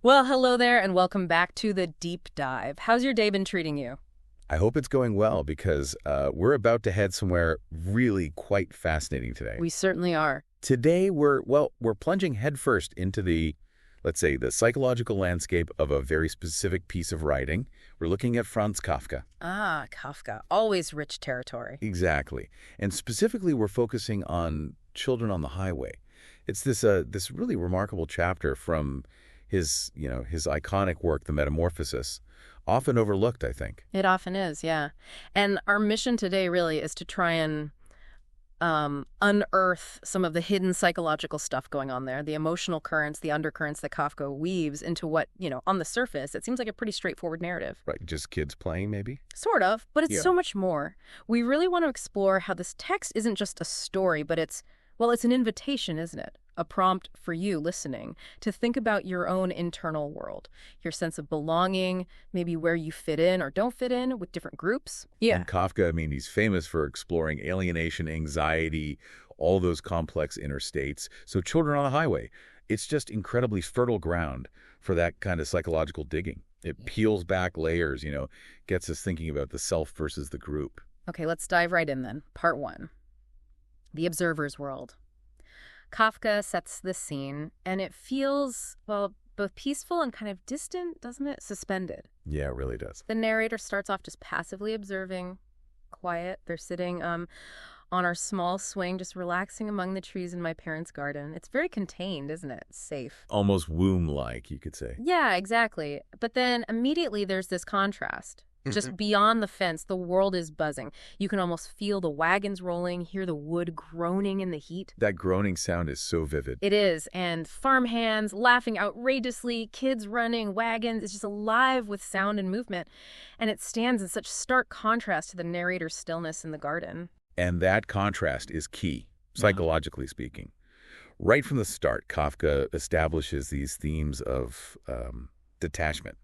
Well, hello there, and welcome back to the Deep Dive. How's your day been treating you? I hope it's going well because we're about to head somewhere really quite fascinating today. We certainly are. Today, we're plunging headfirst into let's say, the psychological landscape of a very specific piece of writing. We're looking at Franz Kafka. Ah, Kafka. Always rich territory. Exactly. And specifically, we're focusing on Children on the Highway. It's this really remarkable chapter from his iconic work, The Metamorphosis. Often overlooked, I think. It often is, yeah. And our mission today really is to try and unearth some of the hidden psychological stuff going on there, the emotional currents, the undercurrents that Kafka weaves into what, on the surface, it seems like a pretty straightforward narrative. Right, just kids playing, maybe? Sort of, but it's so much more. We really want to explore how this text isn't just a story, but it's an invitation, isn't it? A prompt for you listening to think about your own internal world, your sense of belonging, maybe where you fit in or don't fit in with different groups. Yeah. And Kafka, he's famous for exploring alienation, anxiety, all those complex inner states. So Children on the Highway, it's just incredibly fertile ground for that kind of psychological digging. It peels back layers, gets us thinking about the self versus the group. Okay, let's dive right in then. Part 1. The observer's world. Kafka sets the scene, and it feels, both peaceful and kind of distant, doesn't it? Suspended. Yeah, it really does. The narrator starts off just passively observing, quiet. They're sitting on our small swing, just relaxing among the trees in my parents' garden. It's very contained, isn't it? It's safe. Almost womb-like, you could say. Yeah, exactly. But then immediately there's this contrast. Just beyond the fence, the world is buzzing. You can almost feel the wagons rolling, hear the wood groaning in the heat. That groaning sound is so vivid. It is. And farmhands laughing outrageously, kids running, wagons. It's just alive with sound and movement. And it stands in such stark contrast to the narrator's stillness in the garden. And that contrast is key, psychologically speaking. Right from the start, Kafka establishes these themes of detachment,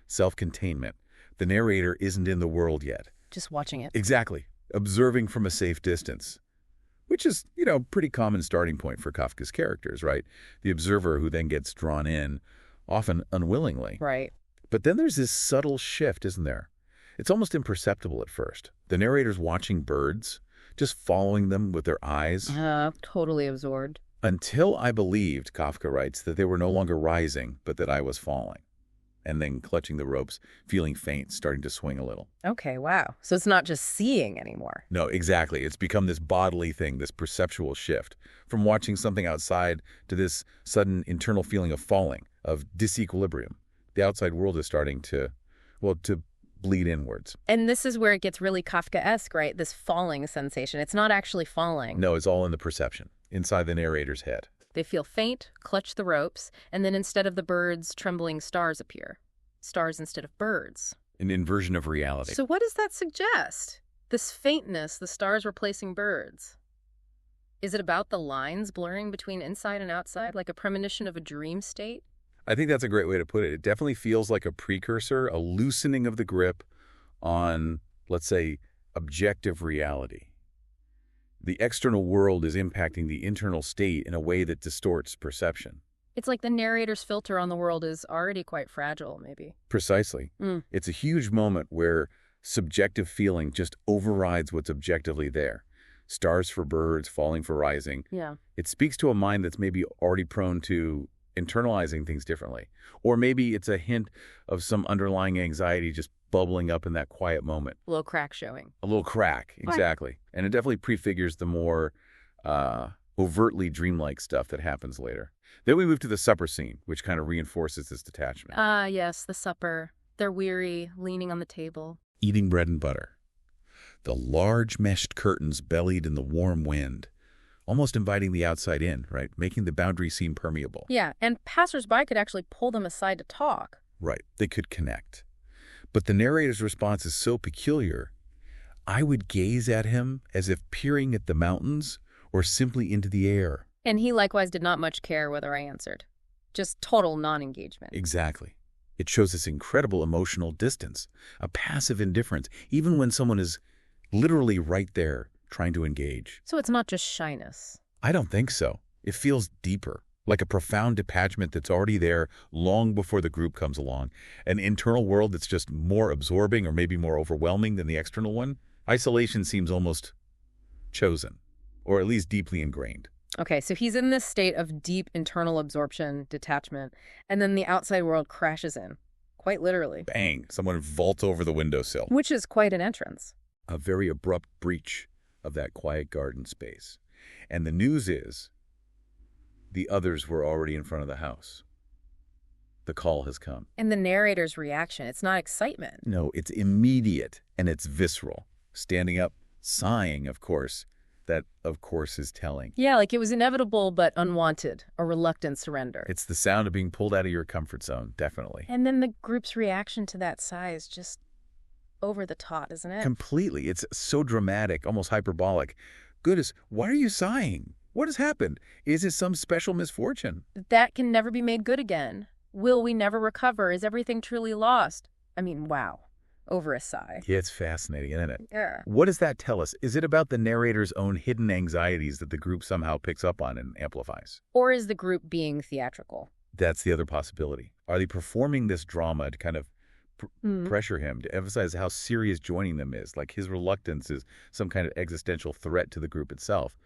self-containment. The narrator isn't in the world yet. Just watching it. Exactly. Observing from a safe distance, which is, pretty common starting point for Kafka's characters, right? The observer who then gets drawn in, often unwillingly. Right. But then there's this subtle shift, isn't there? It's almost imperceptible at first. The narrator's watching birds, just following them with their eyes. Totally absorbed. Until I believed, Kafka writes, that they were no longer rising, but that I was falling. And then clutching the ropes, feeling faint, starting to swing a little. Okay, wow. So it's not just seeing anymore. No, exactly. It's become this bodily thing, this perceptual shift. From watching something outside to this sudden internal feeling of falling, of disequilibrium. The outside world is starting to bleed inwards. And this is where it gets really Kafkaesque, right? This falling sensation. It's not actually falling. No, it's all in the perception, inside the narrator's head. They feel faint, clutch the ropes, and then instead of the birds, trembling stars appear. Stars instead of birds. An inversion of reality. So what does that suggest? This faintness, the stars replacing birds. Is it about the lines blurring between inside and outside, like a premonition of a dream state? I think that's a great way to put it. It definitely feels like a precursor, a loosening of the grip on, let's say, objective reality. The external world is impacting the internal state in a way that distorts perception. It's like the narrator's filter on the world is already quite fragile, maybe. Precisely. It's a huge moment where subjective feeling just overrides what's objectively there. Stars for birds, falling for rising. Yeah. It speaks to a mind that's maybe already prone to internalizing things differently. Or maybe it's a hint of some underlying anxiety just bubbling up in that quiet moment. A little crack showing. A little crack, exactly. And it definitely prefigures the more overtly dreamlike stuff that happens later. Then we move to the supper scene, which kind of reinforces this detachment. Yes, the supper. They're weary, leaning on the table. Eating bread and butter. The large meshed curtains bellied in the warm wind, almost inviting the outside in, right? Making the boundary seem permeable. Yeah, and passersby could actually pull them aside to talk. Right, they could connect. But the narrator's response is so peculiar. I would gaze at him as if peering at the mountains or simply into the air. And he likewise did not much care whether I answered. Just total non-engagement. Exactly. It shows this incredible emotional distance, a passive indifference, even when someone is literally right there trying to engage. So it's not just shyness. I don't think so. It feels deeper. Like a profound detachment that's already there long before the group comes along. An internal world that's just more absorbing or maybe more overwhelming than the external one. Isolation seems almost chosen, or at least deeply ingrained. Okay, so he's in this state of deep internal absorption, detachment, and then the outside world crashes in, quite literally. Bang! Someone vaults over the windowsill. Which is quite an entrance. A very abrupt breach of that quiet garden space. And the news is, the others were already in front of the house. The call has come. And the narrator's reaction, it's not excitement. No, it's immediate and it's visceral. Standing up, sighing, of course. That, of course, is telling. Yeah, like it was inevitable but unwanted, a reluctant surrender. It's the sound of being pulled out of your comfort zone, definitely. And then the group's reaction to that sigh is just over the top, isn't it? Completely. It's so dramatic, almost hyperbolic. Goodness, why are you sighing? What has happened? Is it some special misfortune? That can never be made good again. Will we never recover? Is everything truly lost? I mean, wow. Over a sigh. Yeah, it's fascinating, isn't it? Yeah. What does that tell us? Is it about the narrator's own hidden anxieties that the group somehow picks up on and amplifies? Or is the group being theatrical? That's the other possibility. Are they performing this drama to kind of pressure him, to emphasize how serious joining them is? Like his reluctance is some kind of existential threat to the group itself.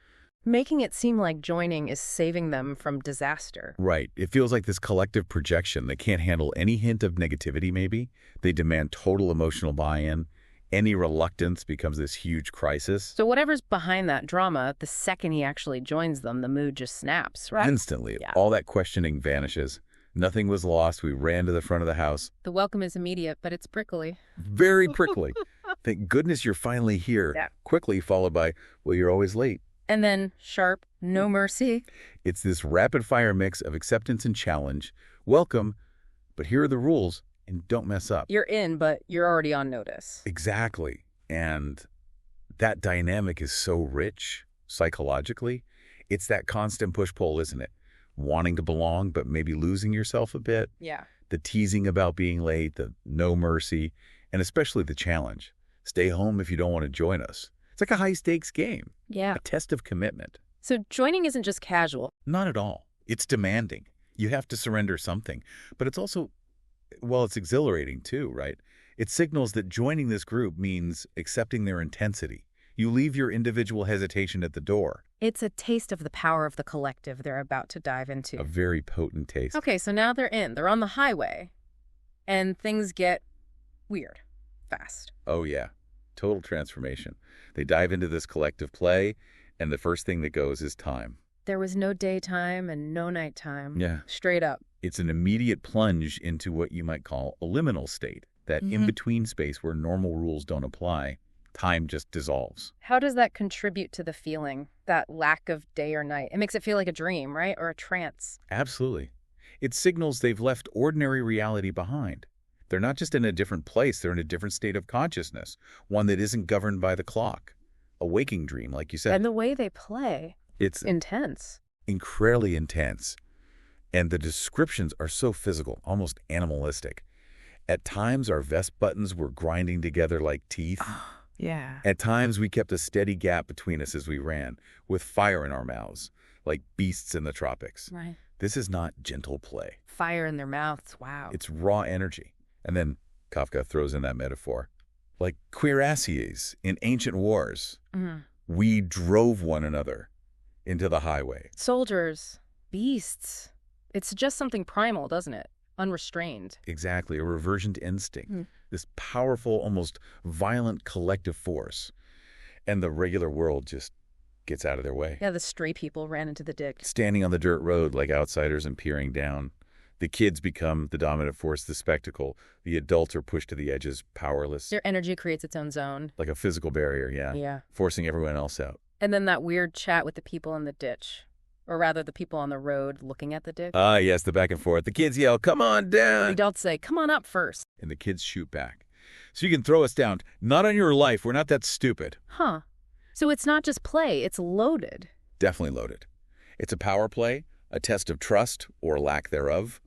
Making it seem like joining is saving them from disaster. Right. It feels like this collective projection. They can't handle any hint of negativity, maybe. They demand total emotional buy-in. Any reluctance becomes this huge crisis. So whatever's behind that drama, the second he actually joins them, the mood just snaps, right? Instantly. Yeah. All that questioning vanishes. Nothing was lost. We ran to the front of the house. The welcome is immediate, but it's prickly. Very prickly. Thank goodness you're finally here. Yeah. Quickly followed by, well, you're always late. And then sharp, no mercy. It's this rapid-fire mix of acceptance and challenge. Welcome, but here are the rules, and don't mess up. You're in, but you're already on notice. Exactly. And that dynamic is so rich, psychologically. It's that constant push-pull, isn't it? Wanting to belong, but maybe losing yourself a bit. Yeah. The teasing about being late, the no mercy, and especially the challenge. Stay home if you don't want to join us. It's like a high-stakes game. Yeah. A test of commitment. So joining isn't just casual. Not at all. It's demanding. You have to surrender something. But it's also, well, it's exhilarating too, right? It signals that joining this group means accepting their intensity. You leave your individual hesitation at the door. It's a taste of the power of the collective they're about to dive into. A very potent taste. Okay, so now they're in. They're on the highway. And things get weird. Fast. Oh, yeah. Total transformation. They dive into this collective play, and the first thing that goes is time. There was no daytime and no nighttime. Yeah. Straight up. It's an immediate plunge into what you might call a liminal state, that in-between space where normal rules don't apply. Time just dissolves. How does that contribute to the feeling, that lack of day or night? It makes it feel like a dream, right? Or a trance. Absolutely. It signals they've left ordinary reality behind. They're not just in a different place, they're in a different state of consciousness, one that isn't governed by the clock. A waking dream, like you said. And the way they play, it's intense. Incredibly intense. And the descriptions are so physical, almost animalistic. At times, our vest buttons were grinding together like teeth. Yeah. At times, we kept a steady gap between us as we ran, with fire in our mouths, like beasts in the tropics. Right. This is not gentle play. Fire in their mouths, wow. It's raw energy. And then Kafka throws in that metaphor. Like cuirassiers in ancient wars, we drove one another into the highway. Soldiers, beasts. It's just something primal, doesn't it? Unrestrained. Exactly, a reversion to instinct. This powerful, almost violent collective force. And the regular world just gets out of their way. Yeah, the stray people ran into the ditch. Standing on the dirt road like outsiders and peering down. The kids become the dominant force, the spectacle. The adults are pushed to the edges, powerless. Their energy creates its own zone. Like a physical barrier, yeah. Yeah. Forcing everyone else out. And then that weird chat with the people in the ditch. Or rather, the people on the road looking at the ditch. Ah, yes, the back and forth. The kids yell, "Come on The down!" adults say, come on up first. And the kids shoot back. So you can throw us down. Not on your life. We're not that stupid. Huh. So it's not just play, it's loaded. Definitely loaded. It's a power play, a test of trust or lack thereof.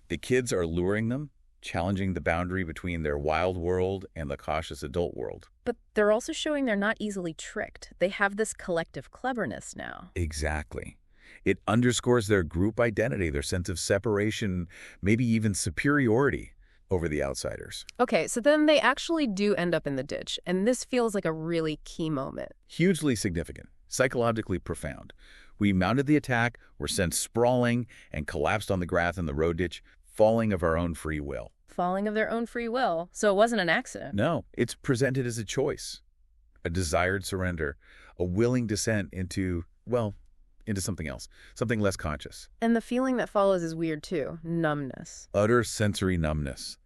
The kids are luring them, challenging the boundary between their wild world and the cautious adult world. But they're also showing they're not easily tricked. They have this collective cleverness now. Exactly. It underscores their group identity, their sense of separation, maybe even superiority over the outsiders. Okay, so then they actually do end up in the ditch, and this feels like a really key moment. Hugely significant, psychologically profound. We mounted the attack, were sent sprawling, and collapsed on the grass in the road ditch, falling of our own free will. Falling of their own free will, so it wasn't an accident. No, it's presented as a choice, a desired surrender, a willing descent into, well, into something else, something less conscious. And the feeling that follows is weird too, numbness. Utter sensory numbness.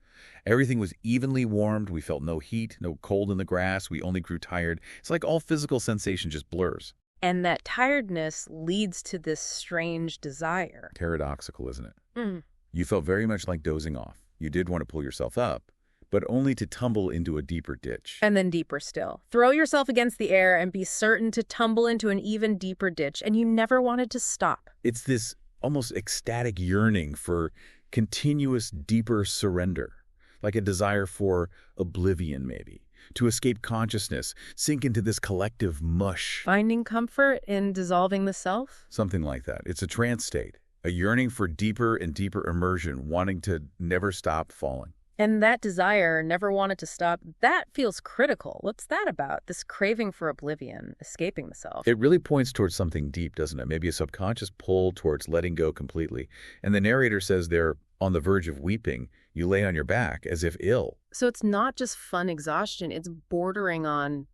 Everything was evenly warmed. We felt no heat, no cold in the grass. We only grew tired. It's like all physical sensation just blurs. And that tiredness leads to this strange desire. Paradoxical, isn't it? You felt very much like dozing off. You did want to pull yourself up, but only to tumble into a deeper ditch. And then deeper still. Throw yourself against the air and be certain to tumble into an even deeper ditch, and you never wanted to stop. It's this almost ecstatic yearning for continuous, deeper surrender, like a desire for oblivion, maybe, to escape consciousness, sink into this collective mush. Finding comfort in dissolving the self? Something like that. It's a trance state, a yearning for deeper and deeper immersion, wanting to never stop falling. And that desire, never wanted to stop, that feels critical. What's that about? This craving for oblivion, escaping the self. It really points towards something deep, doesn't it? Maybe a subconscious pull towards letting go completely. And the narrator says they're on the verge of weeping. You lay on your back as if ill. So it's not just fun exhaustion, it's bordering on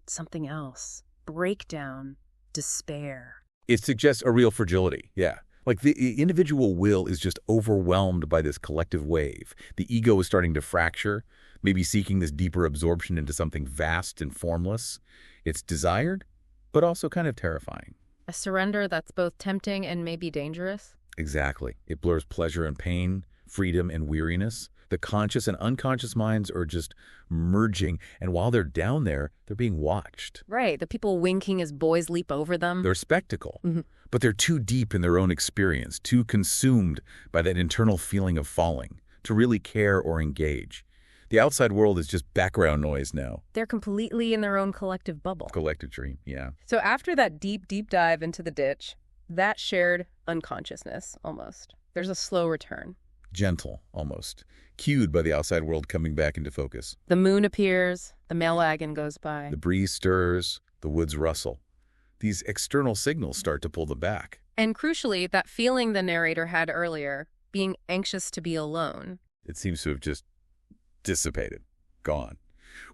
something else. Breakdown, despair. It suggests a real fragility, yeah. Like the individual will is just overwhelmed by this collective wave. The ego is starting to fracture, maybe seeking this deeper absorption into something vast and formless. It's desired, but also kind of terrifying. A surrender that's both tempting and maybe dangerous? Exactly. It blurs pleasure and pain, freedom and weariness. The conscious and unconscious minds are just merging, and while they're down there, they're being watched. Right, the people winking as boys leap over them. They're spectacle, but they're too deep in their own experience, too consumed by that internal feeling of falling, to really care or engage. The outside world is just background noise now. They're completely in their own collective bubble. Collective dream, yeah. So after that deep, deep dive into the ditch, that shared unconsciousness, almost, there's a slow return. Gentle, almost. Cued by the outside world coming back into focus. The moon appears, the mail wagon goes by. The breeze stirs, the woods rustle. These external signals start to pull them back. And crucially, that feeling the narrator had earlier, being anxious to be alone. It seems to have just dissipated, gone.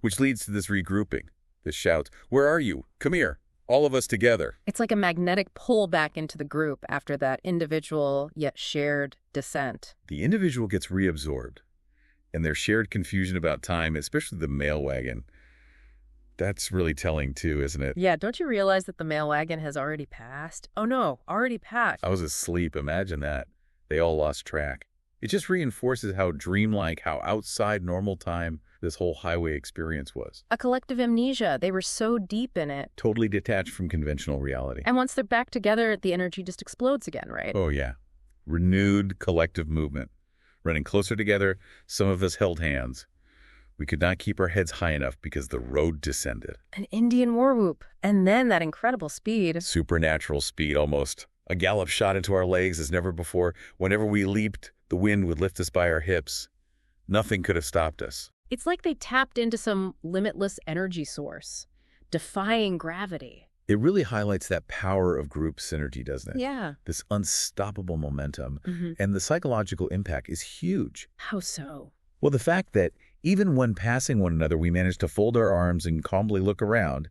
Which leads to this regrouping, this shout, "Where are you? Come here. All of us together." It's like a magnetic pull back into the group after that individual yet shared descent. The individual gets reabsorbed, and their shared confusion about time, especially the mail wagon, that's really telling too, isn't it? Yeah, don't you realize that the mail wagon has already passed? Oh no, already passed. I was asleep, imagine that. They all lost track. It just reinforces how dreamlike, how outside normal time this whole highway experience was. A collective amnesia. They were so deep in it. Totally detached from conventional reality. And once they're back together, the energy just explodes again, right? Oh, yeah. Renewed collective movement. Running closer together, some of us held hands. We could not keep our heads high enough because the road descended. An Indian war whoop. And then that incredible speed. Supernatural speed, almost. A gallop shot into our legs as never before. Whenever we leaped, the wind would lift us by our hips. Nothing could have stopped us. It's like they tapped into some limitless energy source, defying gravity. It really highlights that power of group synergy, doesn't it? Yeah. This unstoppable momentum. And the psychological impact is huge. How so? Well, the fact that even when passing one another, we manage to fold our arms and calmly look around.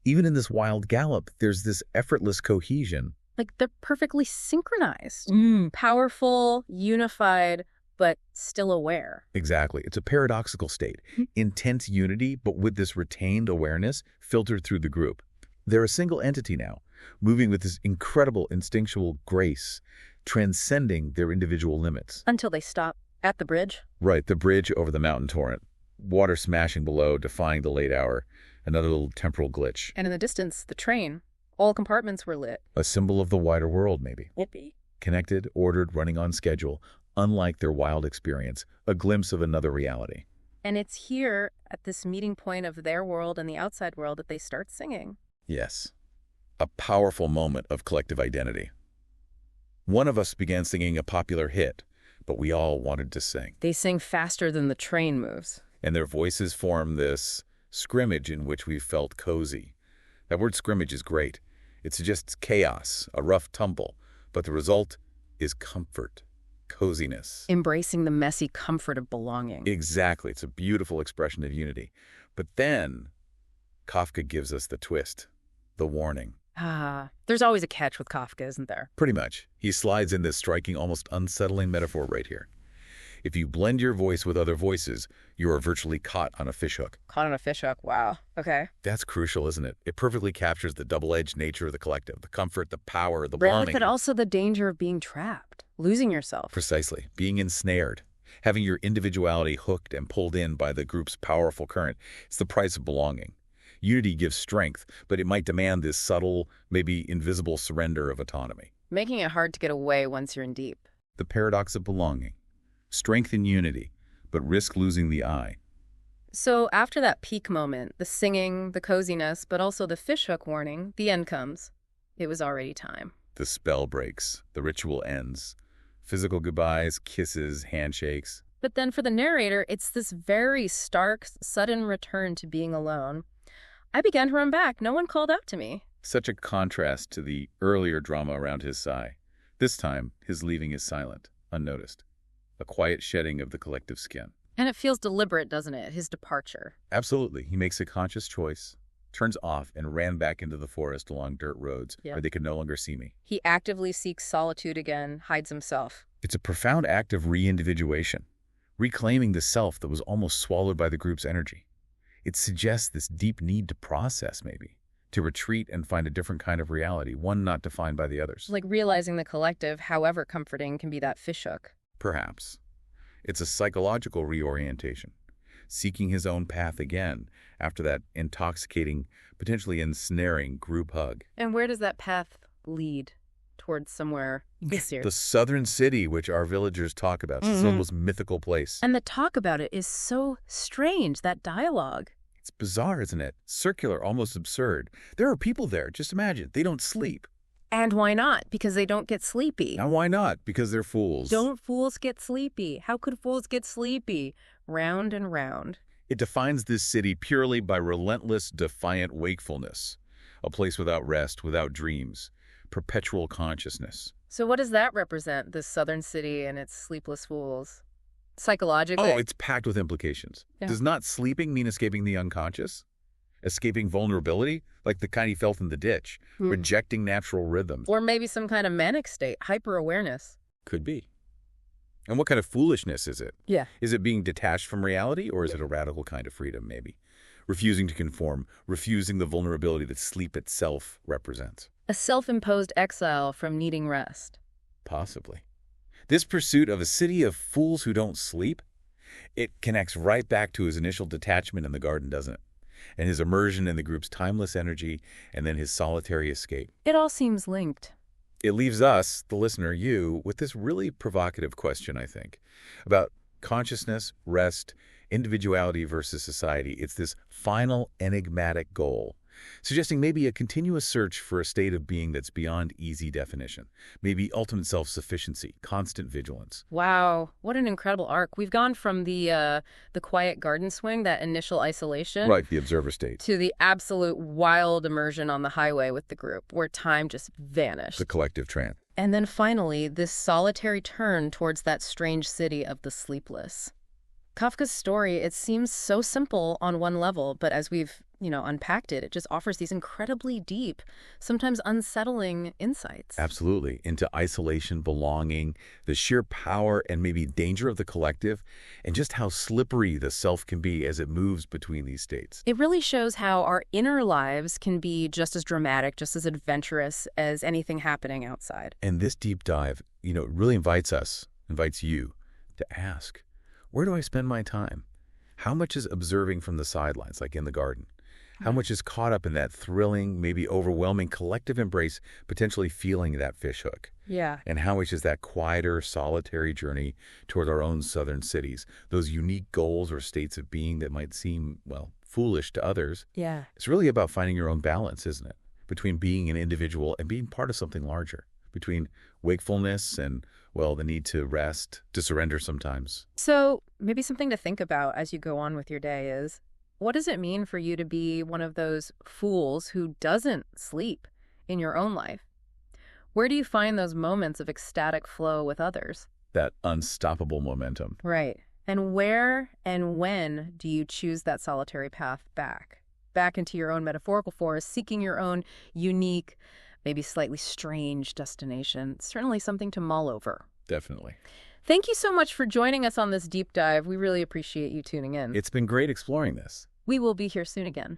Even in this wild gallop, there's this effortless cohesion. Like they're perfectly synchronized. Powerful, unified, but still aware. Exactly. It's a paradoxical state. Intense unity, but with this retained awareness filtered through the group. They're a single entity now, moving with this incredible instinctual grace, transcending their individual limits. Until they stop at the bridge. Right, the bridge over the mountain torrent. Water smashing below, defying the late hour. Another little temporal glitch. And in the distance, the train. All compartments were lit. A symbol of the wider world, maybe. Yippee. Connected, ordered, running on schedule. Unlike their wild experience, a glimpse of another reality. And it's here, at this meeting point of their world and the outside world, that they start singing. Yes. A powerful moment of collective identity. One of us began singing a popular hit, but we all wanted to sing. They sing faster than the train moves. And their voices formed this scrimmage in which we felt cozy. That word scrimmage is great. It suggests chaos, a rough tumble, but the result is comfort, coziness. Embracing the messy comfort of belonging. Exactly. It's a beautiful expression of unity. But then Kafka gives us the twist, the warning. There's always a catch with Kafka, isn't there? Pretty much. He slides in this striking, almost unsettling metaphor right here. If you blend your voice with other voices, you are virtually caught on a fishhook. Caught on a fishhook. Wow. Okay. That's crucial, isn't it? It perfectly captures the double-edged nature of the collective, the comfort, the power, the belonging. But also the danger of being trapped, losing yourself. Precisely. Being ensnared. Having your individuality hooked and pulled in by the group's powerful current. It's the price of belonging. Unity gives strength, but it might demand this subtle, maybe invisible surrender of autonomy. Making it hard to get away once you're in deep. The paradox of belonging. Strength in unity, but risk losing the I. So after that peak moment, the singing, the coziness, but also the fishhook warning, the end comes. It was already time. The spell breaks. The ritual ends. Physical goodbyes, kisses, handshakes. But then for the narrator, it's this very stark, sudden return to being alone. I began to run back. No one called out to me. Such a contrast to the earlier drama around his sigh. This time, his leaving is silent, unnoticed. A quiet shedding of the collective skin. And it feels deliberate, doesn't it? His departure. Absolutely. He makes a conscious choice, turns off, and ran back into the forest along dirt roads where they could no longer see me. He actively seeks solitude again, hides himself. It's a profound act of re-individuation, reclaiming the self that was almost swallowed by the group's energy. It suggests this deep need to process, maybe, to retreat and find a different kind of reality, one not defined by the others. Like realizing the collective, however comforting, can be that fishhook. Perhaps. It's a psychological reorientation, seeking his own path again after that intoxicating, potentially ensnaring group hug. And where does that path lead? Towards somewhere easier. The southern city, which our villagers talk about. It's this almost mythical place. And the talk about it is so strange, that dialogue. It's bizarre, isn't it? Circular, almost absurd. There are people there. Just imagine. They don't sleep. And why not? Because they don't get sleepy. Now, why not? Because they're fools. Don't fools get sleepy? How could fools get sleepy? Round and round. It defines this city purely by relentless, defiant wakefulness. A place without rest, without dreams. Perpetual consciousness. So what does that represent, this southern city and its sleepless fools? Psychologically? Oh, it's packed with implications. Yeah. Does not sleeping mean escaping the unconscious? Escaping vulnerability? Like the kind he felt in the ditch. Rejecting natural rhythms. Or maybe some kind of manic state, hyper-awareness. Could be. And what kind of foolishness is it? Yeah. Is it being detached from reality, or is it a radical kind of freedom, maybe? Refusing to conform, refusing the vulnerability that sleep itself represents. A self-imposed exile from needing rest. Possibly. This pursuit of a city of fools who don't sleep, it connects right back to his initial detachment in the garden, doesn't it? And his immersion in the group's timeless energy, and then his solitary escape. It all seems linked. It leaves us, the listener, you, with this really provocative question, I think, about consciousness, rest, individuality versus society. It's this final enigmatic goal, suggesting maybe a continuous search for a state of being that's beyond easy definition, maybe ultimate self-sufficiency, constant vigilance. Wow, what an incredible arc. We've gone from the quiet garden swing, that initial isolation, Right, the observer state. to the absolute wild immersion on the highway with the group, where time just vanished. The collective trance. And then finally, this solitary turn towards that strange city of the sleepless. Kafka's story, it seems so simple on one level, but as we've, unpacked it, it just offers these incredibly deep, sometimes unsettling insights. Absolutely. Into isolation, belonging, the sheer power and maybe danger of the collective, and just how slippery the self can be as it moves between these states. It really shows how our inner lives can be just as dramatic, just as adventurous as anything happening outside. And this deep dive, really invites you to ask, where do I spend my time? How much is observing from the sidelines, like in the garden? How much is caught up in that thrilling, maybe overwhelming collective embrace, potentially feeling that fishhook? Yeah. And how much is that quieter, solitary journey toward our own southern cities, those unique goals or states of being that might seem, foolish to others? Yeah. It's really about finding your own balance, isn't it? Between being an individual and being part of something larger. Between wakefulness and, well, the need to rest, to surrender sometimes. So maybe something to think about as you go on with your day is, what does it mean for you to be one of those fools who doesn't sleep in your own life? Where do you find those moments of ecstatic flow with others? That unstoppable momentum. Right. And where and when do you choose that solitary path back? Back into your own metaphorical forest, seeking your own unique, maybe slightly strange destination. Certainly something to mull over. Definitely. Thank you so much for joining us on this deep dive. We really appreciate you tuning in. It's been great exploring this. We will be here soon again.